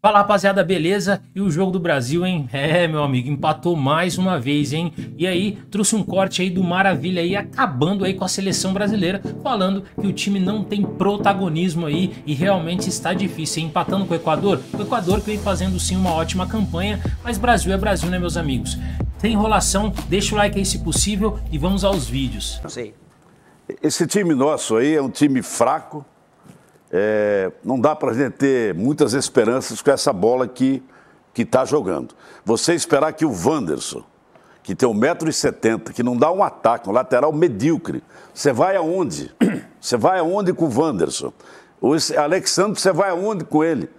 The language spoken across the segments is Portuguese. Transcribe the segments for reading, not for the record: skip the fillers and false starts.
Fala, rapaziada, beleza? E o jogo do Brasil, hein? Meu amigo, empatou mais uma vez, hein? E aí, trouxe um corte aí do Maravilha aí, acabando aí com a seleção brasileira, falando que o time não tem protagonismo aí e realmente está difícil, hein? Empatando com o Equador que vem fazendo sim uma ótima campanha, mas Brasil é Brasil, né, meus amigos? Sem enrolação, deixa o like aí se possível e vamos aos vídeos. Esse time nosso aí é um time fraco. Não dá para a gente ter muitas esperanças com essa bola que está jogando. Você esperar que o Wanderson, que tem 1,70 m, que não dá um ataque, um lateral medíocre, você vai aonde? Você vai aonde com o Wanderson? O Alexandre, você vai aonde com ele?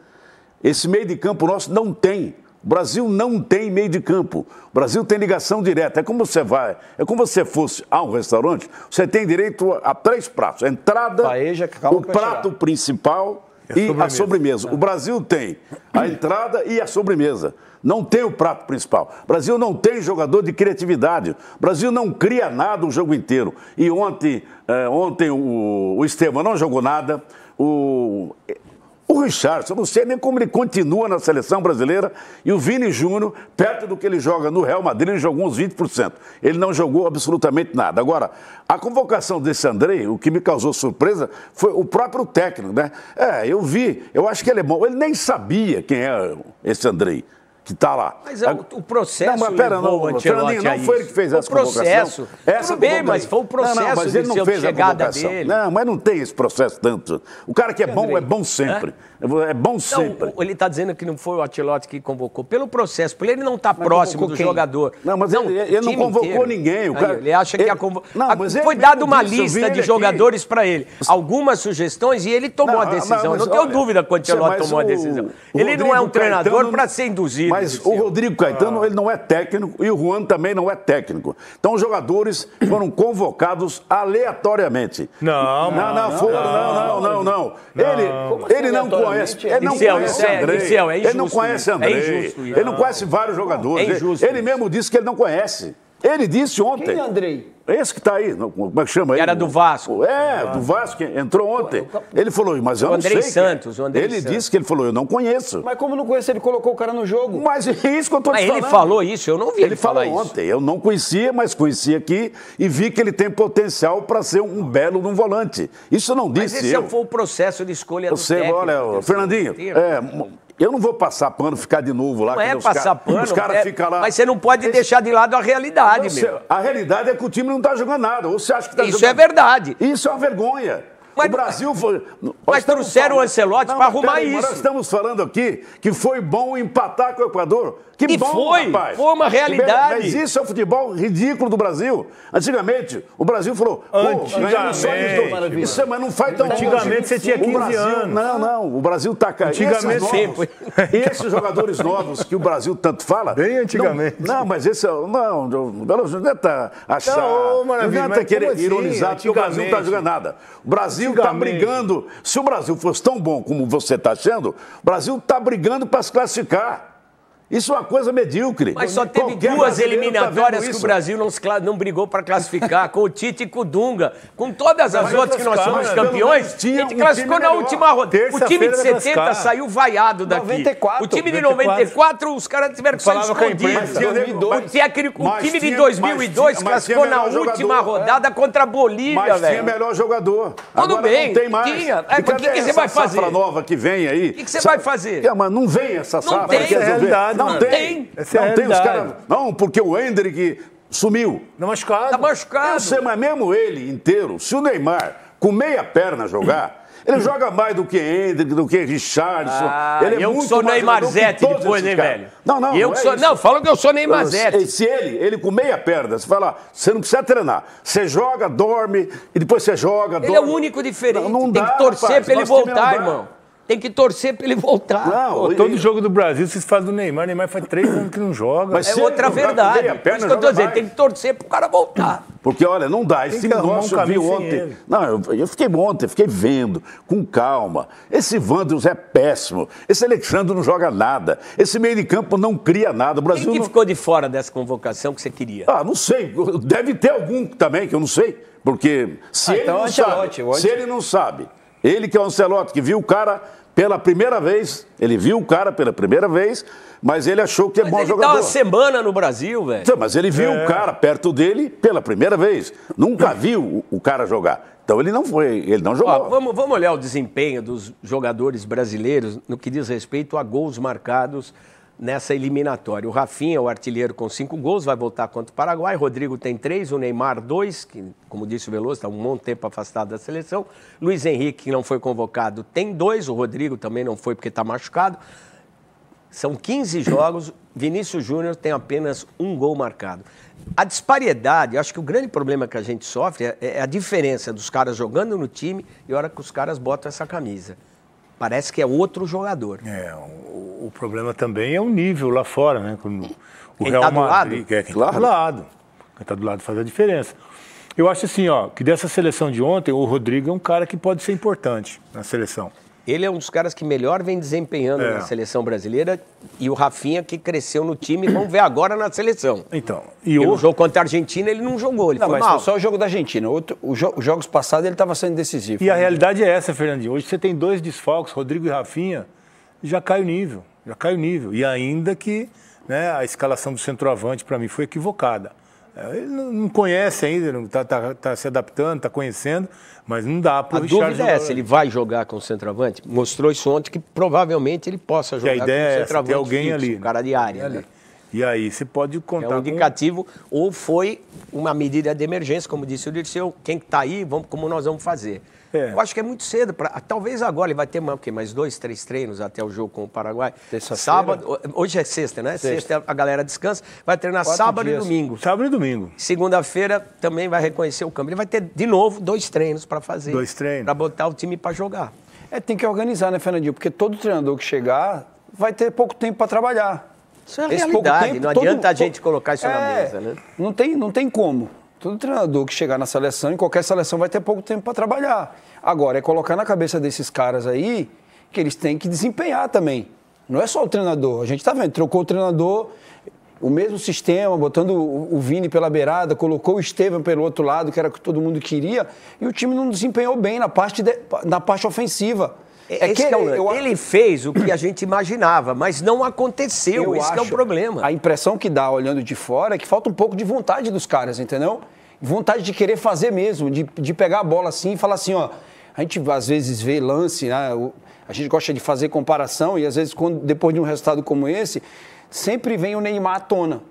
Esse meio de campo nosso não tem. O Brasil não tem meio de campo. O Brasil tem ligação direta. É como você fosse a um restaurante, você tem direito a 3 pratos. A entrada, o prato principal e a sobremesa. O Brasil tem a entrada e a sobremesa. Não tem o prato principal. O Brasil não tem jogador de criatividade. O Brasil não cria nada o jogo inteiro. E ontem o Estevão não jogou nada. O Richarlison, eu não sei nem como ele continua na seleção brasileira, e o Vini Júnior, perto do que ele joga no Real Madrid, ele jogou uns 20%. Ele não jogou absolutamente nada. Agora, a convocação desse Andrei, o que me causou surpresa, foi o próprio técnico, né? Eu vi, eu acho que ele é bom. Ele nem sabia quem é esse Andrei que está lá. Mas o processo... Não, mas pera, Fernandinho, não foi ele que fez essa convocação. Tudo bem, mas foi o processo mas ele não fez a convocação. Dele. Não, mas não tem esse processo tanto. O cara que é bom sempre. É bom sempre. Ele está dizendo que não foi o Ancelotti que convocou. Pelo processo, por ele não estar próximo do jogador. Não, mas ele não convocou ninguém. Ele acha que foi dada uma lista de jogadores para ele. Algumas sugestões e ele tomou a decisão. Não tenho dúvida que o Ancelotti tomou a decisão. Ele não é um treinador para ser induzido. Mas o Rodrigo Caetano, ele não é técnico e o Juan também não é técnico. Então, os jogadores foram convocados aleatoriamente. Não. Ele não conhece. Ele não conhece Andrei. Ele não conhece Andrei. Ele não conhece vários jogadores. Ele mesmo disse que ele não conhece. Ele disse ontem. Quem é Andrei? Esse que está aí, como é que chama ele? Era do Vasco. Do Vasco, entrou ontem. Ele falou, mas eu não sei. Ele disse que ele falou, eu não conheço. Mas como não conhece, ele colocou o cara no jogo. Mas é isso que eu estou te falando. Ele falou isso, eu não vi ele falar isso. Ontem, eu não conhecia, mas conheci aqui e vi que ele tem potencial para ser um belo num volante. Isso eu não disse. Mas esse foi o processo de escolha do técnico. Olha, Fernandinho, eu não vou passar pano, ficar de novo lá. Não é passar pano, os caras ficam lá. Mas você não pode deixar de lado a realidade, meu. A realidade é que o time não está jogando nada. Ou você acha que está jogando? Isso é verdade. Isso é uma vergonha. O Brasil foi... Mas trouxeram o Ancelotti para arrumar isso. Nós estamos falando aqui que foi bom empatar com o Equador. Que bom, rapaz. Foi uma realidade. Mas isso é o futebol ridículo do Brasil. Antigamente, o Brasil falou... Mas não faz tão... Antigamente você tinha 15 anos. Não. O Brasil está caindo. Antigamente sempre. E esses jogadores novos que o Brasil tanto fala... Bem antigamente. Não, mas esse... Não, não tenta achar... Não tenta querer ironizar, porque o Brasil não está jogando nada. O Brasil está brigando. Se o Brasil fosse tão bom como você está achando, o Brasil está brigando para se classificar. Isso é uma coisa medíocre. Mas só teve duas eliminatórias que o Brasil não brigou para classificar, com o Tite e com o Dunga. Com todas as outras que nós somos campeões, a gente classificou na última rodada. O time de 70 saiu vaiado daqui. O time de 94, os caras tiveram que sair escondidos. O time de 2002 classificou na última rodada contra a Bolívia, velho. Mas tinha melhor jogador. Tudo bem, não tem mais. Tinha. O que você vai fazer? Safra nova que vem aí. O que você vai fazer? Mas não vem essa safra. Não tem realidade. Não tem. Não tem os caras. Não, porque o Hendrick sumiu. Não machucado. Tá machucado. Eu sei, mas mesmo ele inteiro, se o Neymar com meia perna jogar, ele joga mais do que Hendrick, do que Richarlison. Ele é eu muito sou mais Neymarzete depois, hein, velho? Não. Falam que eu sou Neymarzete. Se ele com meia perna, você fala, você não precisa treinar. Você joga, dorme, e depois você joga, dorme. Ele é o único diferente. Não tem que torcer para ele voltar, irmão. Tem que torcer para ele voltar. Todo jogo do Brasil, vocês falam do Neymar. O Neymar faz 3 anos que não joga. Mas é outra verdade. Por isso que eu estou dizendo, tem que torcer para o cara voltar. Porque, olha, não dá. Esse time nosso eu vi ontem. Não, eu fiquei ontem, fiquei vendo, com calma. Esse Wanderson é péssimo. Esse Alexandre não joga nada. Esse meio de campo não cria nada. O Brasil Quem que ficou de fora dessa convocação que você queria? Não sei. Deve ter algum também, que eu não sei. Porque se ele não sabe, ele que é o Ancelotti, que viu o cara Pela primeira vez, ele viu o cara pela primeira vez, mas ele achou que é bom jogador. Ele tá uma semana no Brasil, velho. Então, mas ele viu o cara perto dele pela primeira vez. Nunca viu o cara jogar. Então ele não jogou. Ó, vamos olhar o desempenho dos jogadores brasileiros no que diz respeito a gols marcados nessa eliminatória. O Rafinha, o artilheiro, com 5 gols, vai voltar contra o Paraguai. Rodrigo tem 3, o Neymar 2, que, como disse o Veloso, está um monte de tempo afastado da seleção. Luiz Henrique, que não foi convocado, tem 2. O Rodrigo também não foi porque está machucado. São 15 jogos, Vinícius Júnior tem apenas 1 gol marcado. A disparidade, acho que o grande problema que a gente sofre é a diferença dos caras jogando no time e a hora que os caras botam essa camisa. Parece que é outro jogador. O problema também é o nível lá fora, né? O Quem Real tá do Madrid, lado? quem tá do lado. Quem tá do lado faz a diferença. Eu acho assim, ó, que dessa seleção de ontem, o Rodrigo é um cara que pode ser importante na seleção. Ele é um dos caras que melhor vem desempenhando na seleção brasileira e o Rafinha que cresceu no time, vamos ver agora na seleção. Então, o jogo contra a Argentina ele não jogou, ele foi mal. Foi só o jogo da Argentina. Os jogos passados ele estava sendo decisivo. E a realidade é essa, Fernandinho. Hoje você tem 2 desfalques, Rodrigo e Rafinha, já cai o nível. E ainda que, né, a escalação do centroavante para mim foi equivocada. Ele não conhece ainda, está se adaptando, está conhecendo, mas não dá para o Richarlison. A dúvida é se ele vai jogar com o centroavante. Mostrou isso ontem que provavelmente ele possa jogar com o centroavante. Tem alguém fixo, ali. Um cara de área. Né? E aí você pode contar é um indicativo, ou foi uma medida de emergência, como disse o Dirceu, quem está aí, como nós vamos fazer. Eu acho que é muito cedo. Talvez agora ele vai ter mais 2, 3 treinos até o jogo com o Paraguai. Sábado, hoje é sexta, né? Sexta a galera descansa. Vai treinar 4 sábado dias. E domingo. Sábado e domingo. Segunda-feira também vai reconhecer o campo. Ele vai ter, de novo, 2 treinos para fazer. 2 treinos. Para botar o time para jogar. Tem que organizar, né, Fernandinho? Porque todo treinador que chegar vai ter pouco tempo para trabalhar. Isso é a realidade. Tempo, não adianta a gente colocar isso na mesa, né? Não tem como. Todo treinador que chegar na seleção, em qualquer seleção, vai ter pouco tempo para trabalhar. Agora, é colocar na cabeça desses caras aí que eles têm que desempenhar também. Não é só o treinador. A gente está vendo, trocou o treinador, o mesmo sistema, botando o Vini pela beirada, colocou o Estevam pelo outro lado, que era o que todo mundo queria, e o time não desempenhou bem na parte ofensiva. Ele fez o que a gente imaginava, mas não aconteceu. Esse é o problema. A impressão que dá olhando de fora é que falta um pouco de vontade dos caras, entendeu? Vontade de querer fazer mesmo, de pegar a bola assim e falar assim, ó. A gente às vezes vê lance, né? A gente gosta de fazer comparação e às vezes depois de um resultado como esse, sempre vem o Neymar à tona.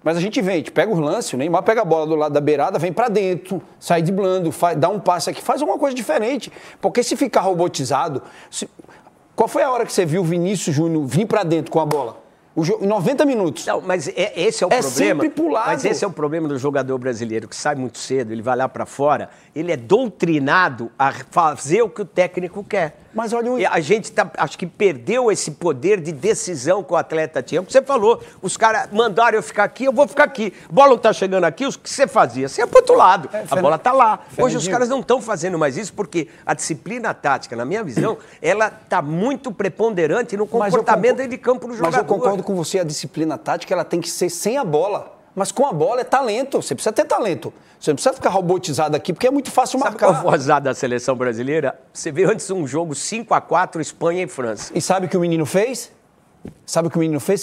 Mas a gente pega os lances, o Neymar pega a bola do lado da beirada, vem pra dentro, sai driblando, dá um passe aqui, faz alguma coisa diferente. Porque se ficar robotizado... Qual foi a hora que você viu o Vinícius Júnior vir pra dentro com a bola? Em 90 minutos. Não, mas esse é o problema. Sempre pro lado. Mas esse é o problema do jogador brasileiro, que sai muito cedo, ele vai lá pra fora, ele é doutrinado a fazer o que o técnico quer. Mas olha E a gente acho que perdeu esse poder de decisão que o atleta tinha. O que você falou, os caras mandaram eu ficar aqui, eu vou ficar aqui. A bola não tá chegando aqui, o que você fazia? Você ia pro outro lado, a bola tá lá. Hoje os caras não estão fazendo mais isso porque a disciplina tática, na minha visão, ela tá muito preponderante no comportamento dentro de campo do jogador. Mas eu concordo com você, a disciplina tática ela tem que ser sem a bola. Mas com a bola é talento, você precisa ter talento. Você não precisa ficar robotizado aqui, porque é muito fácil marcar. Sabe qual foi o azar da seleção brasileira? Você vê antes um jogo 5-4, Espanha e França. E sabe o que o menino fez?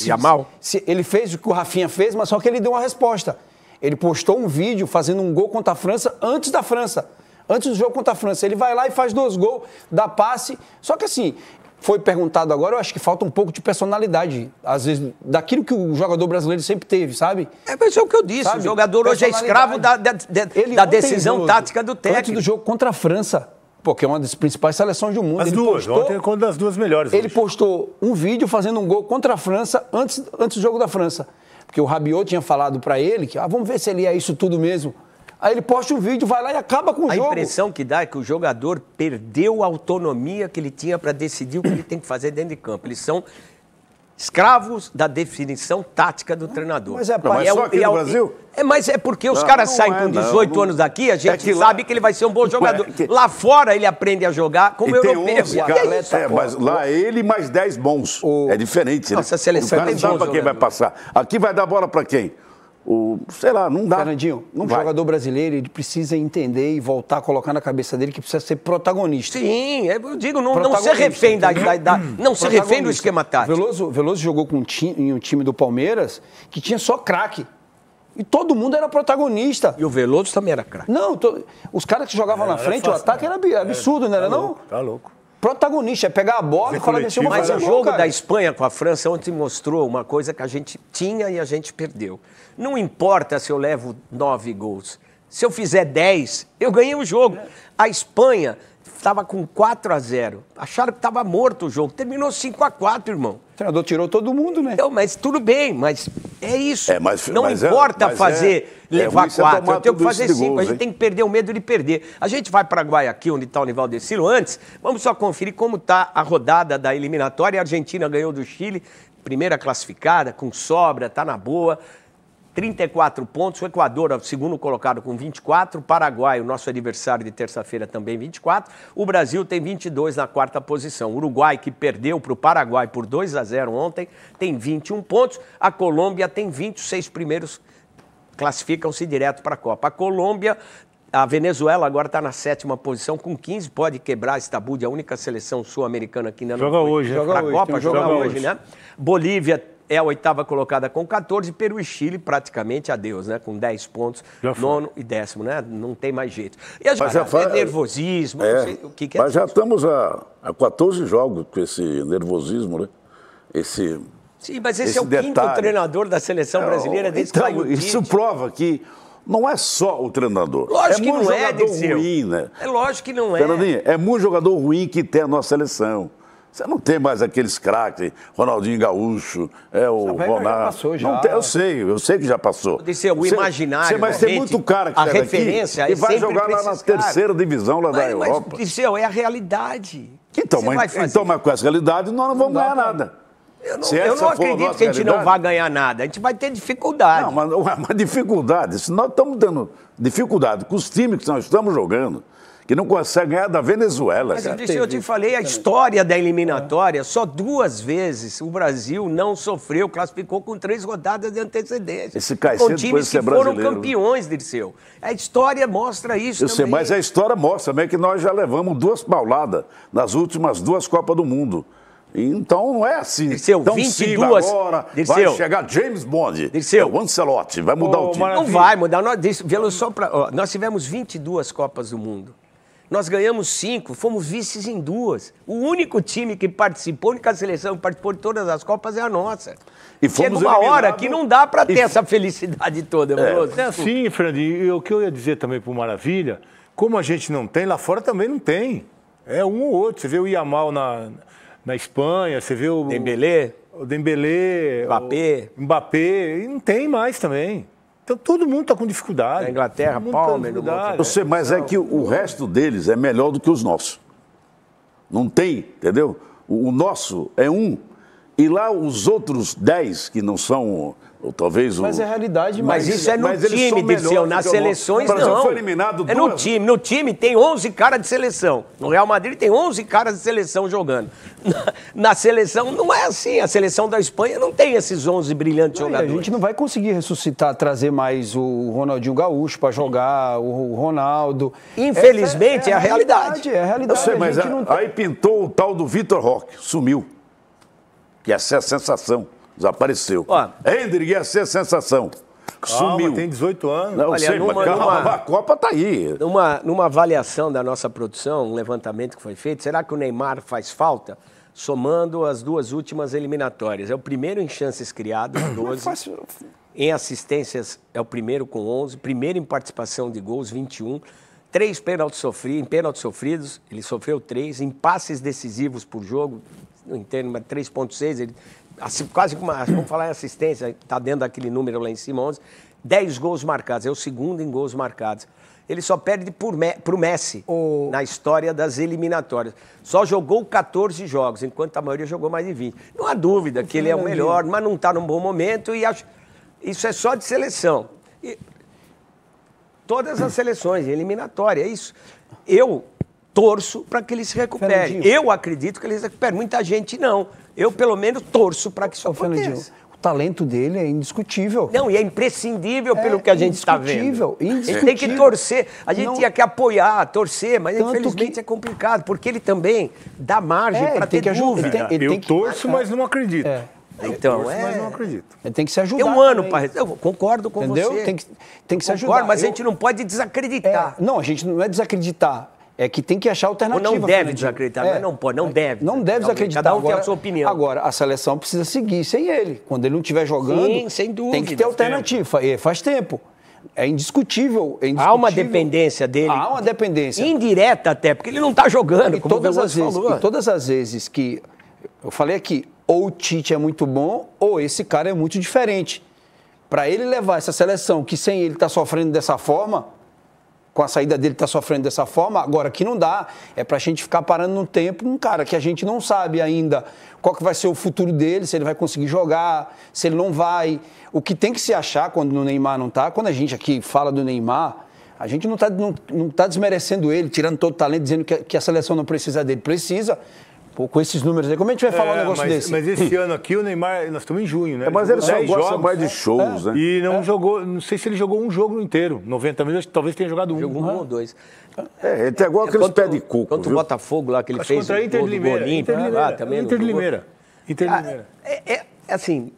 Yamal? Ele fez o que o Rafinha fez, mas só que ele deu uma resposta. Ele postou um vídeo fazendo um gol contra a França antes da França. Antes do jogo contra a França. Ele vai lá e faz 2 gols, dá passe. Só que assim... Foi perguntado agora, eu acho que falta um pouco de personalidade, às vezes, daquilo que o jogador brasileiro sempre teve, sabe? Mas é o que eu disse, sabe? O jogador hoje é escravo da decisão tática do técnico. Antes do jogo contra a França, porque é uma das principais seleções do mundo. Ontem é uma das 2 melhores. Ele postou um vídeo fazendo um gol contra a França antes do jogo da França. Porque o Rabiot tinha falado para ele que, vamos ver se ele é isso tudo mesmo. Aí ele posta um vídeo, vai lá e acaba com o jogo. A impressão que dá é que o jogador perdeu a autonomia que ele tinha para decidir o que ele tem que fazer dentro de campo. Eles são escravos da definição tática do treinador. Mas só aqui no Brasil? Mas é porque os caras saem com 18 anos daqui, a gente sabe que ele vai ser um bom jogador. Lá fora ele aprende a jogar como europeu. Mas lá ele mais 10 bons. É diferente. Nossa, a seleção o cara sabe para quem vai passar. Aqui vai dar bola para quem? sei lá, não dá. Fernandinho, não jogador brasileiro, ele precisa entender e voltar a colocar na cabeça dele que precisa ser protagonista. Sim, eu digo, não ser refém não ser refém do esquema tático. Veloso jogou em um time do Palmeiras que tinha só craque. E todo mundo era protagonista. E o Veloso também era craque. Não, os caras que jogavam na frente, o ataque era absurdo, não era não? Tá louco. Protagonista, é pegar a bola e falar desse Mas o jogo da Espanha com a França ontem mostrou uma coisa que a gente tinha e a gente perdeu. Não importa se eu levo 9 gols. Se eu fizer 10, eu ganhei o jogo. A Espanha estava com 4-0. Acharam que estava morto o jogo. Terminou 5-4, irmão. O treinador tirou todo mundo, né? Então, mas tudo bem, mas é isso. Não mas importa levar 4. Eu tenho que fazer 5. Gols, a gente tem que perder o medo de perder. A gente vai para Guayaquil, onde está o Nivaldecilo. Antes, vamos só conferir como está a rodada da eliminatória. A Argentina ganhou do Chile, primeira classificada, com sobra, está na boa. 34 pontos, o Equador, o segundo colocado com 24, o Paraguai, o nosso adversário de terça-feira, também 24, o Brasil tem 22 na quarta posição. O Uruguai, que perdeu para o Paraguai por 2-0 ontem, tem 21 pontos, a Colômbia tem 20, os 6 primeiros classificam-se direto para a Copa. A Colômbia, a Venezuela agora está na 7ª posição com 15, pode quebrar esse tabu de a única seleção sul-americana que ainda não joga hoje, para a Copa, joga hoje, né? Bolívia é a 8ª colocada com 14, Peru e Chile praticamente adeus, né? Com 10 pontos, 9º e 10º, né? Não tem mais jeito. E as nervosismo, não sei o que é. Mas já estamos há 14 jogos com esse nervosismo, né? Sim, mas esse é o detalhe. 5º treinador da seleção brasileira desde que saiu o Tite. Isso prova que não é só o treinador. Lógico que não é, Dirceu. Ruim, né? É lógico que não é. Fernandinho, é muito jogador ruim que tem a nossa seleção. Você não tem mais aqueles craques, Ronaldinho Gaúcho, o Ronaldo. Já passou, já. Não tem, eu sei que já passou. O imaginário. Mas tem muito cara que a referência daqui, e vai jogar lá na terceira divisão lá da Europa. Mas, Dirceu, é a realidade. Então, mas com essa realidade nós não vamos ganhar nada. Eu não acredito que a gente não vai ganhar nada. A gente vai ter dificuldade. Não, mas dificuldade. Se nós estamos dando dificuldade com os times que nós estamos jogando, que não consegue ganhar da Venezuela. Mas eu te falei, a história da eliminatória, só 2 vezes o Brasil não sofreu, classificou com 3 rodadas de antecedência. Esse Caicedo com times que foram campeões, Dirceu. A história mostra isso também. Eu sei, mas a história mostra também que nós já levamos 2 pauladas nas últimas 2 Copas do Mundo. Então não é assim. Dirceu, tão 22 agora Dirceu, vai chegar James Bond, Dirceu, o Ancelotti, vai mudar o time. Não vai mudar. Nós tivemos 22 Copas do Mundo. Nós ganhamos 5, fomos vices em 2. O único time que participou, a única seleção que participou de todas as Copas é a nossa. E fomos chega uma hora que não dá para ter essa felicidade toda. É assim, Fernandinho. E o que eu ia dizer também para o Maravilha, como a gente não tem, lá fora também não tem. É um ou outro. Você vê o Yamal na Espanha, você vê o Dembélé, Mbappé, e não tem mais também. Então todo mundo está com dificuldade. Na Inglaterra, Palmer. Eu sei, mas é que o resto deles é melhor do que os nossos. Não tem, entendeu? O nosso é um. E lá os outros 10 que não são, ou talvez... Mas é a realidade. Mas isso é no time, Dirceu. Nas seleções, não. Foi eliminado é no time. No time tem 11 caras de seleção. No Real Madrid tem 11 caras de seleção jogando. Na seleção não é assim. A seleção da Espanha não tem esses 11 brilhantes jogadores. A gente não vai conseguir ressuscitar, trazer mais o Ronaldinho Gaúcho para jogar, o Ronaldo. Infelizmente, é a realidade. É a realidade. Eu sei, mas aí pintou o tal do Vitor Roque. Sumiu. Que ia ser a sensação. Desapareceu. Hendrick ia ser a sensação. Sumiu. Tem 18 anos. Não, olha, a Copa está aí. Numa avaliação da nossa produção, um levantamento que foi feito, será que o Neymar faz falta? Somando as 2 últimas eliminatórias. É o primeiro em chances criadas, 12. Em assistências é o primeiro com 11. Primeiro em participação de gols, 21. 3 pênaltis sofridos, ele sofreu 3. Em passes decisivos por jogo, não entendo, mas 3,6, ele quase como, vamos falar em assistência, está dentro daquele número lá em cima, 11, 10 gols marcados, é o segundo em gols marcados. Ele só perde para o Messi na história das eliminatórias. Só jogou 14 jogos, enquanto a maioria jogou mais de 20. Não há dúvida que ele é o melhor, mas não está num bom momento e isso é só de seleção. Todas as seleções, eliminatória, é isso. Eu torço para que ele se recupere. Eu acredito que ele se recupere. Muita gente não. Eu, pelo menos, torço para que isso aconteça. O talento dele é indiscutível. Não, e é imprescindível pelo que a gente está vendo. Indiscutível. A gente tem que torcer. A gente tinha que apoiar, torcer, mas Tanto infelizmente é complicado, porque ele também dá margem para ter dúvida. Eu torço, mas não acredito. Então, mas não acredito. Ele tem que se ajudar. Tem um ano para... Eu concordo com Entendeu? você. Tem que se ajudar. Mas a gente não pode desacreditar. Não, a gente não é desacreditar. É que tem que achar alternativa. Ou não deve desacreditar, não pode, não deve. Não deve desacreditar. Cada um tem a sua opinião. Agora, a seleção precisa seguir sem ele. Quando ele não estiver jogando, sim, sem dúvida, tem que ter alternativa. Faz tempo. É indiscutível. Há uma dependência dele. Há uma dependência. Indireta até, porque ele não está jogando, como todas as vezes, falou. E todas as vezes que... Eu falei aqui, ou o Tite é muito bom, ou esse cara é muito diferente. Para ele levar essa seleção, que sem ele está sofrendo dessa forma... Com a saída dele está sofrendo dessa forma, agora que não dá, é para a gente ficar parando no tempo um cara que a gente não sabe ainda qual que vai ser o futuro dele, se ele vai conseguir jogar, se ele não vai. O que tem que se achar quando o Neymar não está, quando a gente aqui fala do Neymar, a gente não tá desmerecendo ele, tirando todo o talento, dizendo que a seleção não precisa dele. Precisa. Pô, com esses números aí, como a gente vai falar um negócio desse? Mas esse ano aqui o Neymar, nós estamos em junho, né? Mas ele só gosta jogos, mais de shows, né? E não jogou, não sei se ele jogou um jogo inteiro, 90 minutos, talvez tenha jogado um. Jogou um ou dois. Ele tem igual aqueles pés de coco, Contra o Botafogo lá, que ele fez contra a Inter de Limeira. Inter de Limeira. Assim...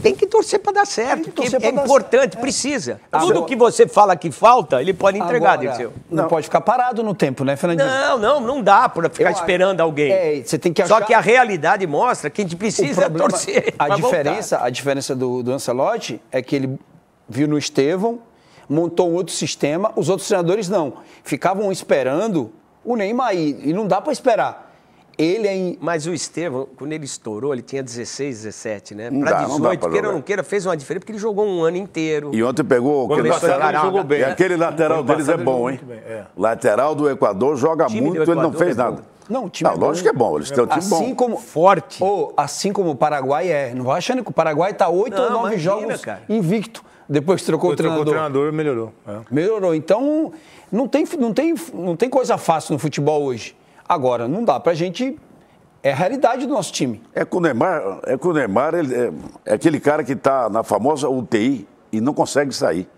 Tem que torcer para dar certo, porque é importante, precisa. Tudo que você fala que falta, ele pode entregar, Dirceu. Não pode ficar parado no tempo, né, Fernandinho? Não dá para ficar esperando alguém. Você tem que achar... Só que a realidade mostra que a gente precisa torcer. A diferença do Ancelotti é que ele viu no Estevão, montou um outro sistema, os outros treinadores não. Ficavam esperando o Neymar e não dá para esperar. Mas o Estevão, quando ele estourou, ele tinha 16, 17, né? Para 18, queira ou não queira, fez uma diferença, porque ele jogou um ano inteiro. E ontem pegou... Ele jogou bem. E aquele lateral deles é bom, hein? Lateral do Equador joga muito, ele não fez nada. Não, o time é bom. Lógico que é bom, eles têm um time bom. Forte. Assim como o Paraguai é. Não vai achando que o Paraguai está 8 ou 9 jogos invicto. Depois que trocou o treinador. O treinador melhorou. Melhorou. Então, não tem coisa fácil no futebol hoje. Agora, não dá pra gente... É a realidade do nosso time. É que o Neymar ele é aquele cara que está na famosa UTI e não consegue sair.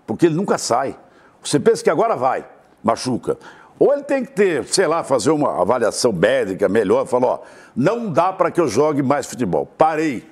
Porque ele nunca sai. Você pensa que agora vai, machuca. Ou ele tem que ter, sei lá, fazer uma avaliação médica melhor, falar, ó, não dá para que eu jogue mais futebol. Parei.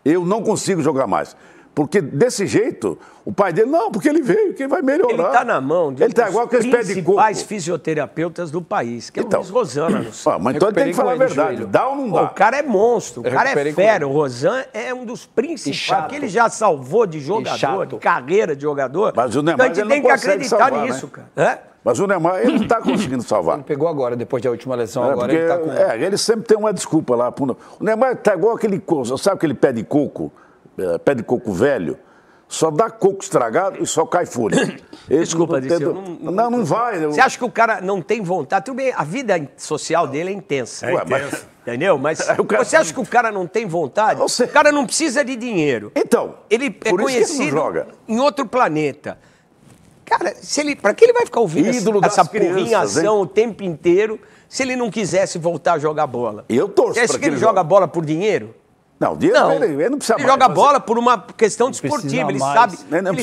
Eu não consigo jogar mais. Porque desse jeito, o pai dele, não, porque ele veio, que vai melhorar. Ele está na mão de um dos principais fisioterapeutas do país, que é o Luiz Rosana. Mas então ele tem que falar a verdade, dá ou não dá? O cara é monstro, o cara é fera. O Rosana é um dos principais, que ele já salvou de jogador, de carreira de jogador. Mas o Neymar, então a gente tem que acreditar salvar, nisso, né? Cara. Mas o Neymar, ele não está conseguindo salvar. Ele pegou agora, depois da última lesão, agora ele está com... ele sempre tem uma desculpa lá. O Neymar está igual aquele, sabe aquele pé de coco velho? Só dá coco estragado e só cai folha. Desculpa, Dirceu. Não vai. Você acha que o cara não tem vontade? Tudo bem, a vida social dele é intensa. Entendeu? Mas você acha que o cara não tem vontade? O cara não precisa de dinheiro. Então, ele é conhecido em outro planeta. Cara, para que ele vai ficar ouvindo essa porrinhação o tempo inteiro se ele não quisesse voltar a jogar bola? Eu torço para que ele joga bola por dinheiro? Não, dinheiro ele não precisa mais. Ele joga bola por uma questão desportiva. Ele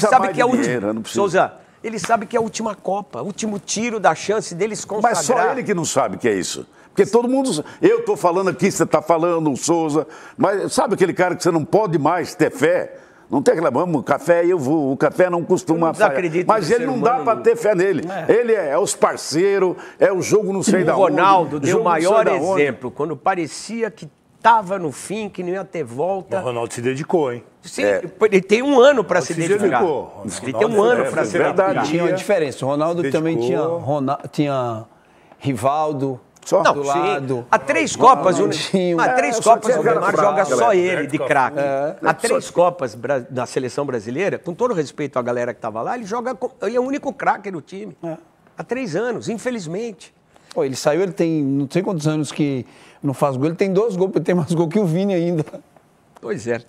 sabe que é o último. Souza, ele sabe que é a última Copa, o último tiro da chance deles consagrar. Mas só ele que não sabe que é isso. Porque todo mundo... Eu estou falando aqui, você está falando, o Souza. Mas sabe aquele cara que você não pode mais ter fé? Não tem aquela... Vamos, café eu vou. O café não costuma falhar. Mas ele não dá para ter fé nele. Ele é os parceiros, é o jogo não sei da onde. O Ronaldo deu o maior exemplo. Quando parecia que estava no fim, que não ia ter volta. O Ronaldo se dedicou, hein? Sim, ele tem um ano para se dedicar. Ele tem um ano para se dedicar. Tinha uma diferença. O Ronaldo também tinha Rivaldo do lado. Há 3 Copas, o Neymar joga só ele de craque. Há 3 Copas da seleção brasileira, com todo respeito à galera que estava lá, ele é o único craque do time. Há 3 anos, infelizmente. Pô, ele saiu, ele tem não sei quantos anos que não faz gol, ele tem 2 gols, ele tem mais gol que o Vini ainda. Pois é.